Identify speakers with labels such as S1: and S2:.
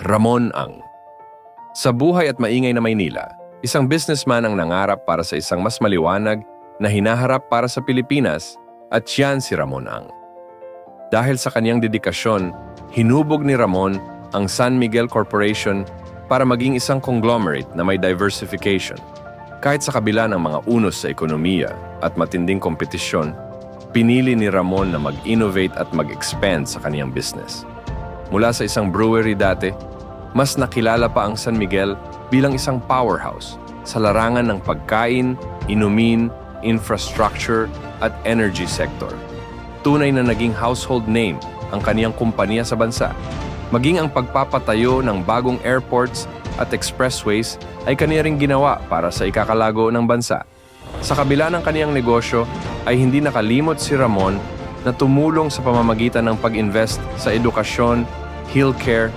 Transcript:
S1: Ramon Ang. Sa buhay at maingay na Maynila, isang businessman ang nangarap para sa isang mas maliwanag na hinaharap para sa Pilipinas at siyan si Ramon Ang. Dahil sa kanyang dedikasyon, hinubog ni Ramon ang San Miguel Corporation para maging isang conglomerate na may diversification. Kahit sa kabila ng mga unos sa ekonomiya at matinding kompetisyon, pinili ni Ramon na mag-innovate at mag-expand sa kaniyang business. Mula sa isang brewery dati, mas nakilala pa ang San Miguel bilang isang powerhouse sa larangan ng pagkain, inumin, infrastructure at energy sector. Tunay na naging household name ang kaniyang kumpanya sa bansa. Maging ang pagpapatayo ng bagong airports at expressways ay kaniya ring ginawa para sa ikakalago ng bansa. Sa kabila ng kaniyang negosyo ay hindi nakalimot si Ramon na tumulong sa pamamagitan ng pag-invest sa edukasyon, healthcare